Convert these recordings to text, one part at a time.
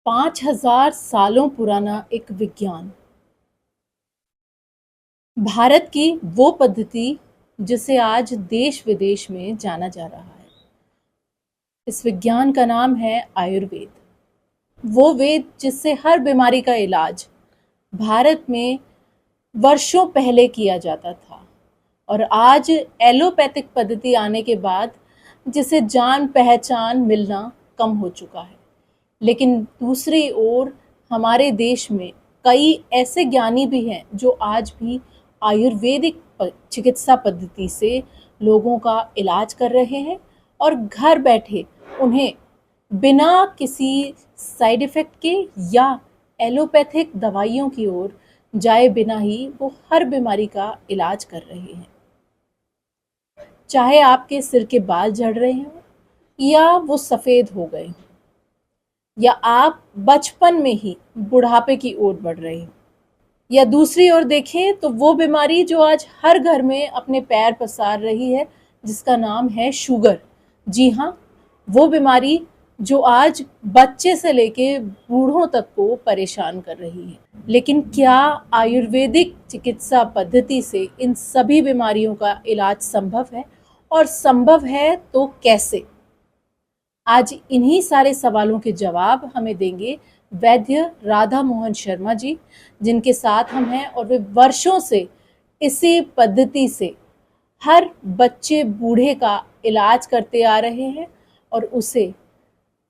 5000 सालों पुराना एक विज्ञान, भारत की वो पद्धति जिसे आज देश विदेश में जाना जा रहा है। इस विज्ञान का नाम है आयुर्वेद। वो वेद जिससे हर बीमारी का इलाज भारत में वर्षों पहले किया जाता था और आज एलोपैथिक पद्धति आने के बाद जिसे जान पहचान मिलना कम हो चुका है। लेकिन दूसरी ओर हमारे देश में कई ऐसे ज्ञानी भी हैं जो आज भी आयुर्वेदिक चिकित्सा पद्धति से लोगों का इलाज कर रहे हैं और घर बैठे उन्हें बिना किसी साइड इफ़ेक्ट के या एलोपैथिक दवाइयों की ओर जाए बिना ही वो हर बीमारी का इलाज कर रहे हैं। चाहे आपके सिर के बाल झड़ रहे हों या वो सफ़ेद हो गए हों या आप बचपन में ही बुढ़ापे की ओर बढ़ रहे हो, या दूसरी ओर देखें तो वो बीमारी जो आज हर घर में अपने पैर पसार रही है जिसका नाम है शुगर। जी हाँ, वो बीमारी जो आज बच्चे से लेके बूढ़ों तक को परेशान कर रही है। लेकिन क्या आयुर्वेदिक चिकित्सा पद्धति से इन सभी बीमारियों का इलाज संभव है, और संभव है तो कैसे? आज इन्हीं सारे सवालों के जवाब हमें देंगे वैद्य राधा मोहन शर्मा जी, जिनके साथ हम हैं और वे वर्षों से इसी पद्धति से हर बच्चे बूढ़े का इलाज करते आ रहे हैं और उसे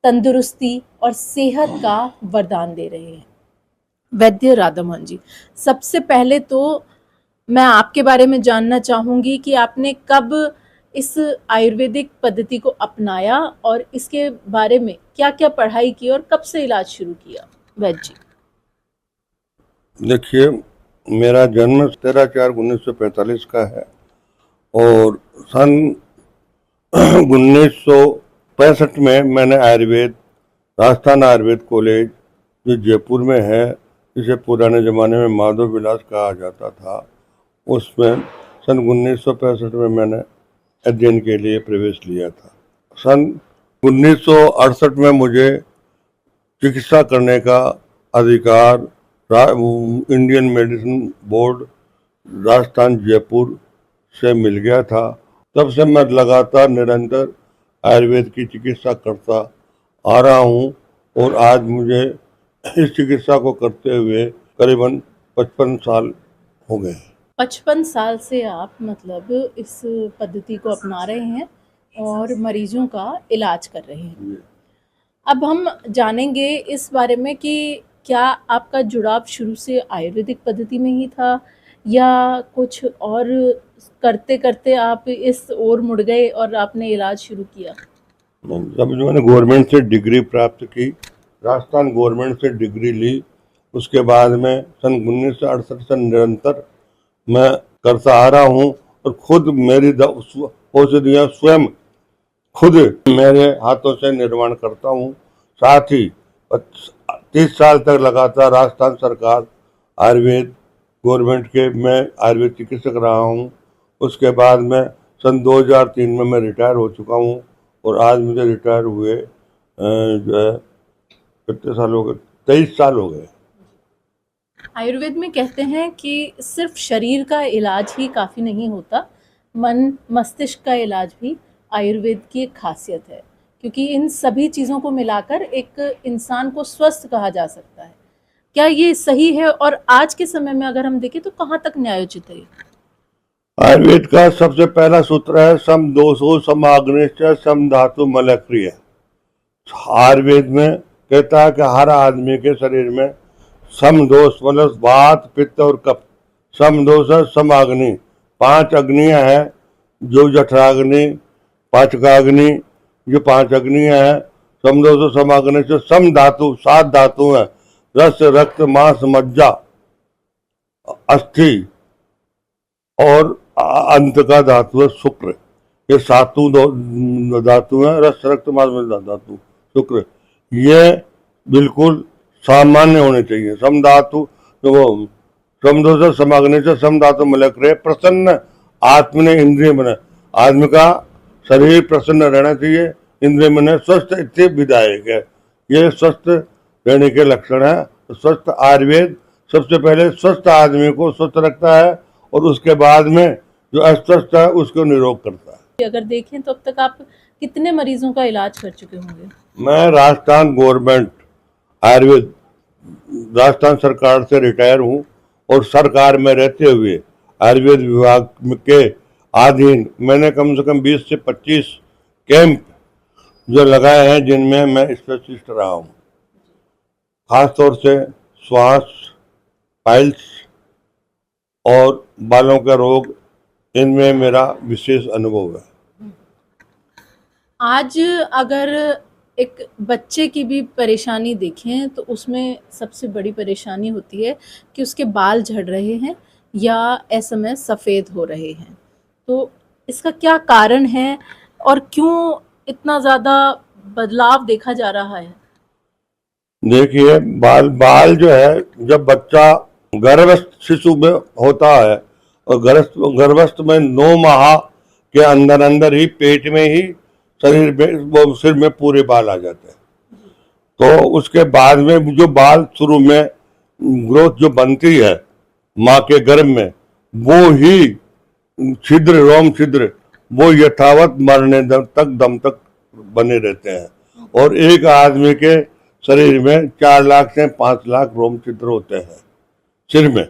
तंदुरुस्ती और सेहत का वरदान दे रहे हैं। वैद्य राधा मोहन जी, सबसे पहले तो मैं आपके बारे में जानना चाहूँगी कि आपने कब इस आयुर्वेदिक पद्धति को अपनाया और इसके बारे में क्या-क्या पढ़ाई की और कब से इलाज शुरू किया? वैद्य जी। देखिए, मेरा जन्म 13/4/1945 का है और सन 1965 में मैंने राजस्थान आयुर्वेद कॉलेज जो जयपुर में है, जिसे पुराने ज़माने में माधव विलास कहा जाता था, उसमें सन 1965 में मैंने अध्ययन के लिए प्रवेश लिया था। सन 1968 में मुझे चिकित्सा करने का अधिकार Indian medicine board Rajasthan Jaipur से मिल गया था। तब से मैं लगातार निरंतर आयुर्वेद की चिकित्सा करता आ रहा हूँ और आज मुझे इस चिकित्सा को करते हुए करीबन 55 साल हो गए। 55 साल से आप मतलब इस पद्धति को अपना रहे हैं और मरीजों का इलाज कर रहे हैं। अब हम जानेंगे इस बारे में कि क्या आपका जुड़ाव शुरू से आयुर्वेदिक पद्धति में ही था या कुछ और करते करते आप इस ओर मुड़ गए और आपने इलाज शुरू किया? जब मैंने गवर्नमेंट से डिग्री प्राप्त की, राजस्थान गवर्नमेंट से डिग्री ली, उसके बाद में सन 1968 से निरंतर मैं करता आ रहा हूँ और खुद मेरी औषधियाँ स्वयं खुद मेरे हाथों से निर्माण करता हूँ। साथ ही 30 साल तक लगातार राजस्थान सरकार आयुर्वेद गवर्नमेंट के मैं आयुर्वेद चिकित्सक रहा हूँ। उसके बाद में सन 2003 में मैं रिटायर हो चुका हूँ और आज मुझे रिटायर हुए जो है कितने साल हो गए, 23 साल हो गए। आयुर्वेद में कहते हैं कि सिर्फ शरीर का इलाज ही काफ़ी नहीं होता, मन मस्तिष्क का इलाज भी आयुर्वेद की एक खासियत है, क्योंकि इन सभी चीज़ों को मिलाकर एक इंसान को स्वस्थ कहा जा सकता है। क्या ये सही है, और आज के समय में अगर हम देखें तो कहाँ तक न्यायोचित है? आयुर्वेद का सबसे पहला सूत्र है सम दोषो समाग्निश्च सम धातु मलक्रिय। आयुर्वेद में कहता है कि हर आदमी के शरीर में सम दोष मतलब वात पित्त और कफ, सम दोष है समाग्नि, 5 अग्नियां हैं जो जठराग्नि, पाचकाग्नि, जो 5 अग्नियां हैं। सम दोष समाग्नि से सम धातु 7 धातु हैं, रस रक्त मांस मज्जा अस्थि और अंत का धातु है शुक्र। ये 7 धातु हैं, रस रक्त मांस धातु शुक्र। ये बिल्कुल सामान्य होने चाहिए। सम धातु तो वो समदोष समाग्नि से सम धातु मलक रहे, प्रसन्न आत्मने इंद्रिय मन, आदमी का शरीर प्रसन्न रहना चाहिए, इंद्रिय मन स्वस्थ इत्य विधायक है। ये स्वस्थ रहने के लक्षण है। तो स्वस्थ आयुर्वेद सबसे पहले स्वस्थ आदमी को स्वस्थ रखता है और उसके बाद में जो अस्वस्थ है उसको निरोग करता है। अगर देखें तो अब तक आप कितने मरीजों का इलाज कर चुके होंगे? मैं राजस्थान गवर्नमेंट आयुर्वेद राजस्थान सरकार से रिटायर हूँ और सरकार में रहते हुए आयुर्वेद विभाग के अधीन मैंने कम से कम 20 से 25 कैंप जो लगाए हैं जिनमें मैं स्पेशलिस्ट रहा हूँ। खासतौर से श्वास, पाइल्स और बालों का रोग, इनमें मेरा विशेष अनुभव है। आज अगर एक बच्चे की भी परेशानी देखें तो उसमें सबसे बड़ी परेशानी होती है कि उसके बाल झड़ रहे हैं या एसएमएस सफ़ेद हो रहे हैं। तो इसका क्या कारण है और क्यों इतना ज़्यादा बदलाव देखा जा रहा है? देखिए, बाल बाल जो है, जब बच्चा गर्भस्थ शिशु में होता है और गर्भस्थ में 9 माह के अंदर अंदर ही पेट में ही शरीर में वो सिर में पूरे बाल आ जाते हैं। तो उसके बाद में जो बाल शुरू में ग्रोथ जो बनती है माँ के गर्भ में, वो ही छिद्र, रोम छिद्र, वो यथावत मरने दम तक बने रहते हैं। और एक आदमी के शरीर में 4 लाख से 5 लाख रोम छिद्र होते हैं सिर में।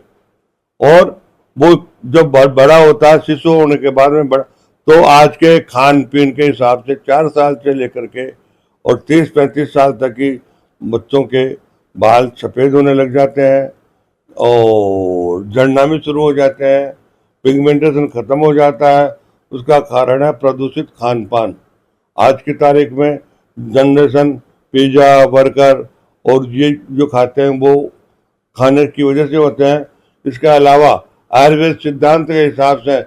और वो जब बड़ा होता है, शिशु होने के बाद में बड़ा, तो आज के खान पीन के हिसाब से 4 साल से लेकर के और 30-35 साल तक ही बच्चों के बाल सफ़ेद होने लग जाते हैं और झड़ना भी शुरू हो जाते हैं, पिगमेंटेशन खत्म हो जाता है। उसका कारण है प्रदूषित खान पान। आज की तारीख में जनरेशन पिज़्ज़ा, बर्गर और ये जो खाते हैं वो खाने की वजह से होते हैं। इसके अलावा आयुर्वेद सिद्धांत के हिसाब से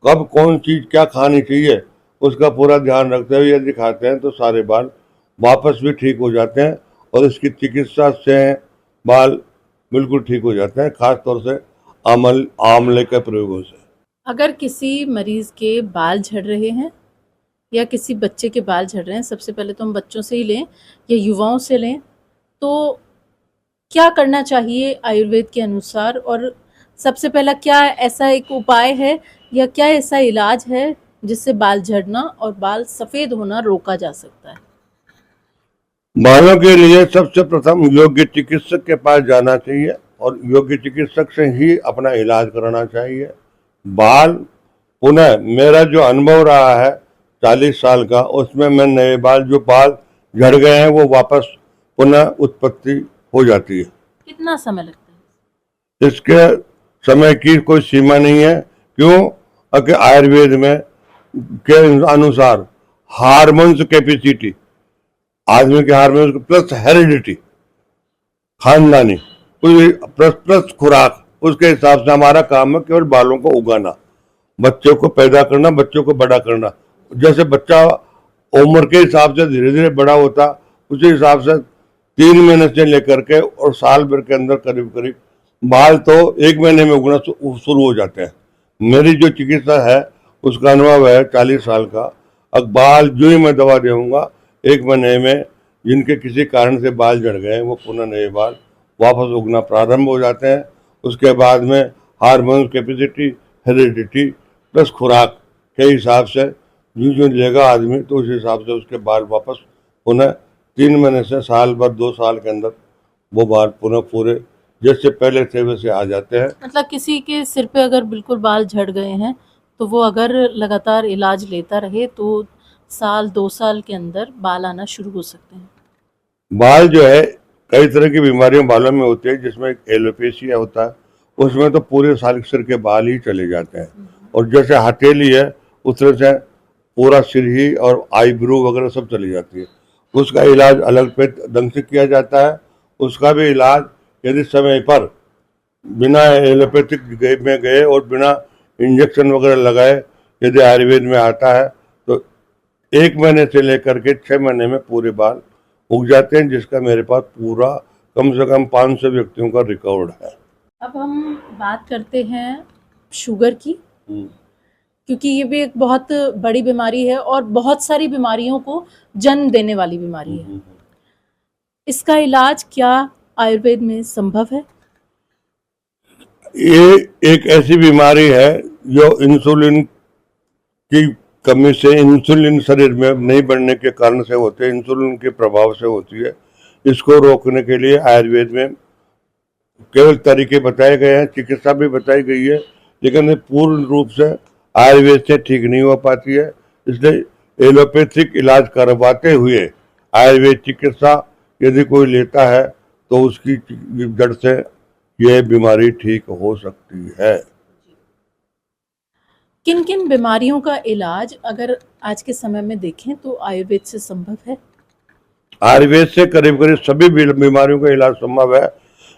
कब कौन चीज़ क्या खानी चाहिए उसका पूरा ध्यान रखते हुए यदि खाते हैं तो सारे बाल वापस भी ठीक हो जाते हैं और इसकी चिकित्सा से बाल बिल्कुल ठीक हो जाते हैं, खास तौर से आंवले के प्रयोगों से। अगर किसी मरीज़ के बाल झड़ रहे हैं या किसी बच्चे के बाल झड़ रहे हैं, सबसे पहले तो हम बच्चों से ही लें या युवाओं से लें, तो क्या करना चाहिए आयुर्वेद के अनुसार? और सबसे पहला क्या ऐसा एक उपाय है या क्या ऐसा इलाज है जिससे बाल झड़ना और बाल सफ़ेद होना रोका जा सकता है? बालों के लिए सबसे प्रथम योग्य चिकित्सक के पास जाना चाहिए और योग्य चिकित्सक से ही अपना इलाज कराना चाहिए। बाल पुनः, मेरा जो अनुभव रहा है 40 साल का, उसमें मैं नए बाल जो बाल झड़ गए हैं वो वापस पुनः उत्पत्ति हो जाती है। कितना समय लगता है? इसके समय की कोई सीमा नहीं है। क्यों? कि आयुर्वेद में के अनुसार हार्मोन्स कैपेसिटी, आदमी के हार्मोन्स प्लस हेरिडिटी, खानदानी, प्लस खुराक, उसके हिसाब से हमारा काम है केवल बालों को उगाना, बच्चों को पैदा करना, बच्चों को बड़ा करना। जैसे बच्चा उम्र के हिसाब से धीरे धीरे बड़ा होता, उसी हिसाब से 3 महीने से लेकर के और साल भर के अंदर करीब करीब बाल तो 1 महीने में उगना शुरू हो जाते हैं। मेरी जो चिकित्सा है उसका अनुभव है 40 साल का। अब बाल जो ही मैं दवा दूंगा 1 महीने में, जिनके किसी कारण से बाल झड़ गए वो पुनः नए बाल वापस उगना प्रारंभ हो जाते हैं। उसके बाद में हार्मोन कैपेसिटी, हेरिडिटी प्लस खुराक के हिसाब से जो लेगा आदमी, तो उस हिसाब से उसके बाल वापस पुनः 3 महीने से साल भर 2 साल के अंदर वो बाल पुनः पूरे जैसे पहले थे वैसे आ जाते हैं। मतलब किसी के सिर पे अगर बिल्कुल बाल झड़ गए हैं तो वो अगर लगातार इलाज लेता रहे तो साल 2 साल के अंदर बाल आना शुरू हो सकते हैं। बाल जो है कई तरह की बीमारियां बालों में होती है, जिसमें एलोपेशिया होता है, उसमें तो पूरे साल सिर के बाल ही चले जाते हैं। और जैसे हथेली है उस तरह से पूरा सिर ही और आईब्रो वगैरह सब चली जाती है। उसका इलाज अलग पे ढंग से किया जाता है। उसका भी इलाज यदि समय पर बिना एलोपैथिक में गए और बिना इंजेक्शन वगैरह लगाए यदि आयुर्वेद में आता है तो 1 महीने से लेकर के 6 महीने में पूरे बाल उग जाते हैं, जिसका मेरे पास पूरा कम से कम 500 व्यक्तियों का रिकॉर्ड है। अब हम बात करते हैं शुगर की, क्योंकि ये भी एक बहुत बड़ी बीमारी है और बहुत सारी बीमारियों को जन्म देने वाली बीमारी है। इसका इलाज क्या आयुर्वेद में संभव है? ये एक ऐसी बीमारी है जो इंसुलिन की कमी से, इंसुलिन शरीर में नहीं बढ़ने के कारण से होते है, इंसुलिन के प्रभाव से होती है। इसको रोकने के लिए आयुर्वेद में केवल तरीके बताए गए हैं, चिकित्सा भी बताई गई है, लेकिन ये पूर्ण रूप से आयुर्वेद से ठीक नहीं हो पाती है। इसलिए एलोपैथिक इलाज करवाते हुए आयुर्वेद चिकित्सा यदि कोई लेता है तो उसकी जड़ से यह बीमारी ठीक हो सकती है। किन किन बीमारियों का इलाज अगर आज के समय में देखें तो आयुर्वेद से संभव है? आयुर्वेद से करीब करीब सभी बीमारियों का इलाज संभव है,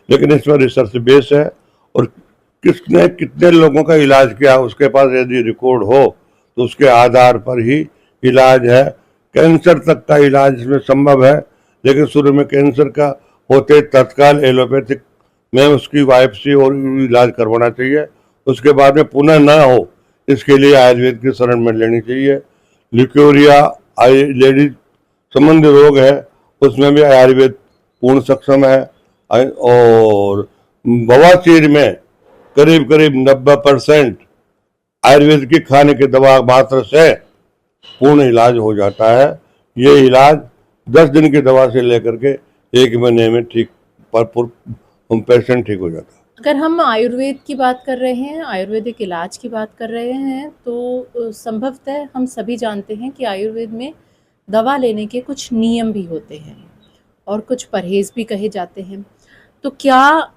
लेकिन इसमें रिसर्च बेस है और किसने कितने लोगों का इलाज किया उसके पास यदि रिकॉर्ड हो तो उसके आधार पर ही इलाज है। कैंसर तक का इलाज इसमें संभव है, लेकिन शुरू में कैंसर का होते तत्काल एलोपैथिक में उसकी वाइप्सी और इलाज करवाना चाहिए। उसके बाद में पुनः न हो इसके लिए आयुर्वेद की शरण में लेनी चाहिए। ल्यूकेरिया लेडीज संबंधी रोग है, उसमें भी आयुर्वेद पूर्ण सक्षम है। और बवासीर में करीब करीब 90% आयुर्वेद की खाने की दवा मात्र से पूर्ण इलाज हो जाता है। ये इलाज 10 दिन की दवा से लेकर के 1 महीने में ठीक पेशेंट ठीक हो जाता है। अगर हम आयुर्वेद की बात कर रहे हैं, आयुर्वेदिक इलाज की बात कर रहे हैं, तो संभवतः हम सभी जानते हैं कि आयुर्वेद में दवा लेने के कुछ नियम भी होते हैं और कुछ परहेज़ भी कहे जाते हैं। तो क्या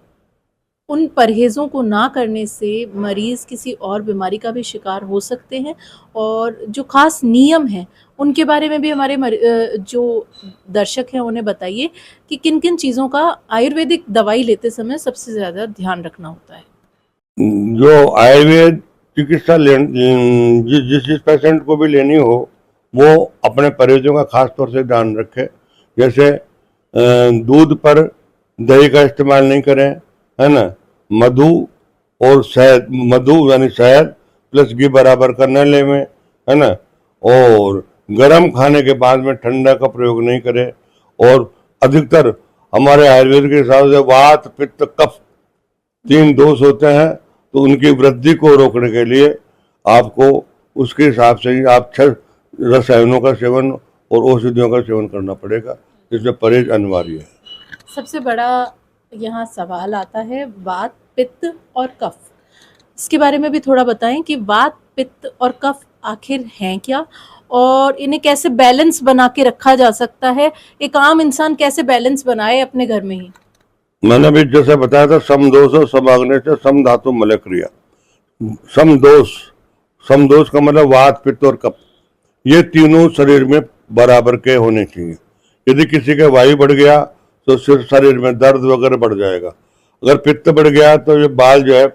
उन परहेज़ों को ना करने से मरीज़ किसी और बीमारी का भी शिकार हो सकते हैं? और जो ख़ास नियम हैं उनके बारे में भी हमारे जो दर्शक हैं उन्हें बताइए कि किन किन चीज़ों का आयुर्वेदिक दवाई लेते समय सबसे ज़्यादा ध्यान रखना होता है। जो आयुर्वेद चिकित्सा जिस पेशेंट को भी लेनी हो वो अपने परहेजों का खास तौर से ध्यान रखे। जैसे दूध पर दही का इस्तेमाल नहीं करें, है ना। मधु और शहद, मधु यानी शहद प्लस घी बराबर करना ले में, है ना। और गर्म खाने के बाद में ठंडा का प्रयोग नहीं करें। और अधिकतर हमारे आयुर्वेद के हिसाब से वात पित्त कफ 3 दोष होते हैं, तो उनकी वृद्धि को रोकने के लिए आपको उसके हिसाब से ही आप 6 रसायनों का सेवन और औषधियों का सेवन करना पड़ेगा, जिसमें परहेज अनिवार्य है। सबसे बड़ा यहाँ सवाल आता है वात पित्त और कफ। इसके बारे में भी थोड़ा बताएं कि वात पित्त और कफ आखिर हैं क्या और इन्हें कैसे बैलेंस बना के रखा जा सकता है? एक आम इंसान कैसे बैलेंस बनाए अपने घर में ही? मैंने भी जैसे बताया था, समदोष समाग्ने से सम धातु मलय क्रिया। समदोष का मतलब वात पित्त और कफ, ये तीनों शरीर में बराबर के होने चाहिए। यदि किसी का वायु बढ़ गया तो सिर शरीर में दर्द वगैरह बढ़ जाएगा। अगर पित्त बढ़ गया तो ये बाल जो है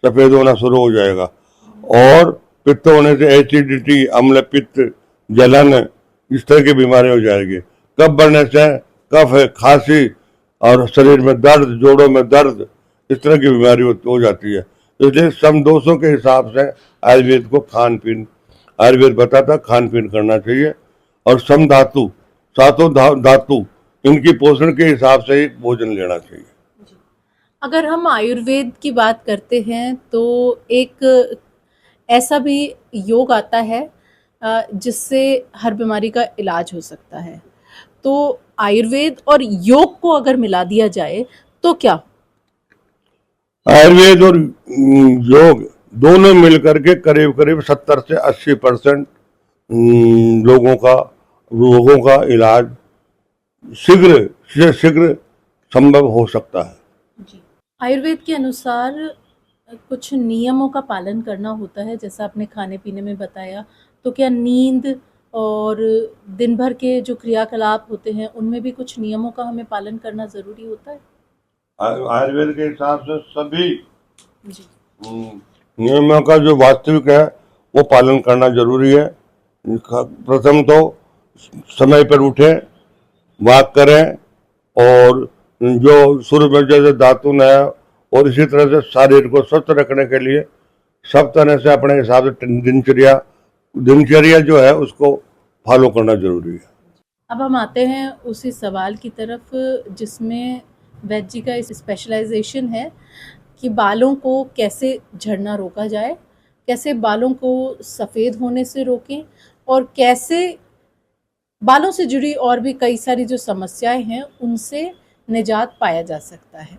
सफेद होना शुरू हो जाएगा। और पित्त होने से एसिडिटी, अम्ल पित्त, जलन, इस तरह की बीमारी हो जाएगी। कफ बढ़ने से कफ है, खांसी और शरीर में दर्द, जोड़ों में दर्द, इस तरह की बीमारी हो जाती है। इसलिए समदोषों के हिसाब से आयुर्वेद को खान पीन, आयुर्वेद बताता खान पीन करना चाहिए। और सम धातु, सातों धातु, इनकी पोषण के हिसाब से ही भोजन लेना चाहिए। अगर हम आयुर्वेद की बात करते हैं तो एक ऐसा भी योग आता है जिससे हर बीमारी का इलाज हो सकता है। तो आयुर्वेद और योग को अगर मिला दिया जाए तो क्या? आयुर्वेद और योग दोनों मिलकर के करीब करीब 70 से 80% रोगों का इलाज शीघ्र से शीघ्र संभव हो सकता है। जी। आयुर्वेद के अनुसार कुछ नियमों का पालन करना होता है, जैसा आपने खाने पीने में बताया। तो क्या नींद और दिन भर के जो क्रियाकलाप होते हैं उनमें भी कुछ नियमों का हमें पालन करना ज़रूरी होता है? आयुर्वेद के हिसाब से सभी नियमों का जो वास्तविक है वो पालन करना जरूरी है। प्रथम तो समय पर उठें, वॉक करें, और जो शुरू में जैसे दातुन है, और इसी तरह से शरीर को स्वस्थ रखने के लिए सब तरह से अपने हिसाब से दिनचर्या जो है उसको फॉलो करना जरूरी है। अब हम आते हैं उसी सवाल की तरफ जिसमें वैद्य जी का इस स्पेशलाइजेशन है कि बालों को कैसे झड़ना रोका जाए, कैसे बालों को सफ़ेद होने से रोकें और कैसे बालों से जुड़ी और भी कई सारी जो समस्याएं हैं उनसे निजात पाया जा सकता है।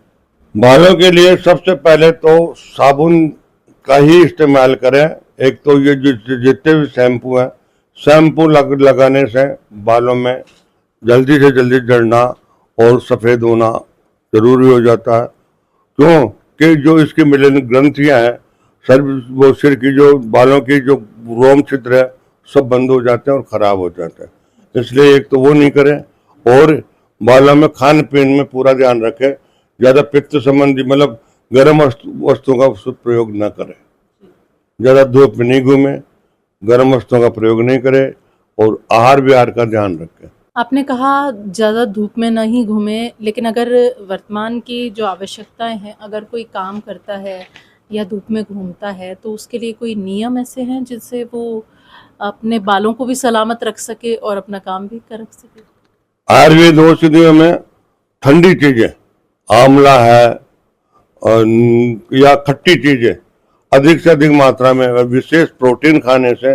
बालों के लिए सबसे पहले तो साबुन का ही इस्तेमाल करें। एक तो ये जितने भी शैम्पू हैं, शैम्पू लगाने से बालों में जल्दी से जल्दी झड़ना और सफ़ेद होना जरूरी हो जाता है। क्यों कि जो इसकी मिलन ग्रंथियां हैं, वो सिर की जो बालों की जो रोम छिद्र है सब बंद हो जाते हैं और ख़राब हो जाते हैं। इसलिए एक तो वो नहीं करें और बालों में खान पीन में पूरा ध्यान रखें। ज़्यादा पित्त संबंधी मतलब गर्म वस्तुओं का प्रयोग न करें, ज़्यादा धूप में नहीं घूमें, गर्म वस्तुओं का प्रयोग नहीं करें और आहार विहार का ध्यान रखें। आपने कहा ज़्यादा धूप में नहीं घूमें, लेकिन अगर वर्तमान की जो आवश्यकताएं हैं, अगर कोई काम करता है या धूप में घूमता है तो उसके लिए कोई नियम ऐसे हैं जिससे वो अपने बालों को भी सलामत रख सके और अपना काम भी कर सके? आयुर्वेद औषधियों में ठंडी चीजें, आंवला है और या खट्टी चीजें अधिक से अधिक मात्रा में विशेष प्रोटीन खाने से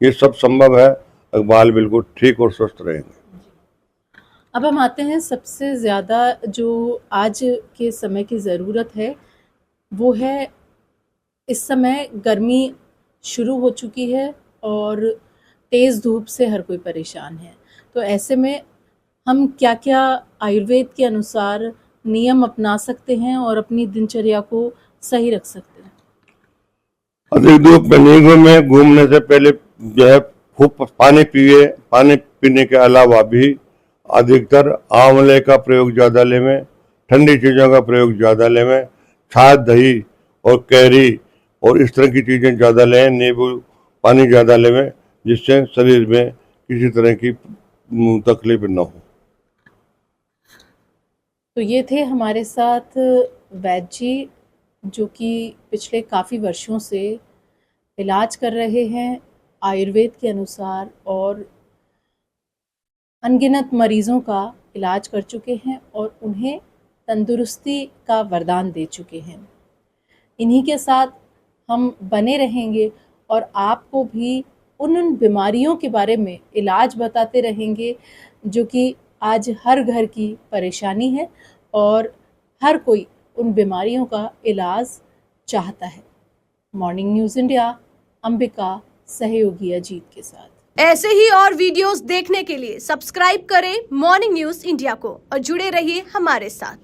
ये सब संभव है। बाल बिल्कुल ठीक और स्वस्थ रहेंगे। अब हम आते हैं सबसे ज़्यादा जो आज के समय की ज़रूरत है वो है, इस समय गर्मी शुरू हो चुकी है और तेज़ धूप से हर कोई परेशान है। तो ऐसे में हम क्या क्या आयुर्वेद के अनुसार नियम अपना सकते हैं और अपनी दिनचर्या को सही रख सकते हैं? अधिक धूप में नहीं घूमे, घूमने से पहले जो है खूब पानी पिए। पानी पीने के अलावा भी अधिकतर आंवले का प्रयोग ज़्यादा लेवें, ठंडी चीज़ों का प्रयोग ज़्यादा लेवें, छाछ दही और कैरी और इस तरह की चीज़ें ज़्यादा लें, नींबू पानी ज़्यादा लेवें जिससे शरीर में किसी तरह की तकलीफ न हो। तो ये थे हमारे साथ वैद्य जी जो कि पिछले काफ़ी वर्षों से इलाज कर रहे हैं आयुर्वेद के अनुसार और अनगिनत मरीज़ों का इलाज कर चुके हैं और उन्हें तंदुरुस्ती का वरदान दे चुके हैं। इन्हीं के साथ हम बने रहेंगे और आपको भी उन बीमारियों के बारे में इलाज बताते रहेंगे जो कि आज हर घर की परेशानी है और हर कोई उन बीमारियों का इलाज चाहता है। मॉर्निंग न्यूज़ इंडिया, अंबिका सहयोगी अजीत के साथ। ऐसे ही और वीडियोस देखने के लिए सब्सक्राइब करें मॉर्निंग न्यूज़ इंडिया को और जुड़े रहिए हमारे साथ।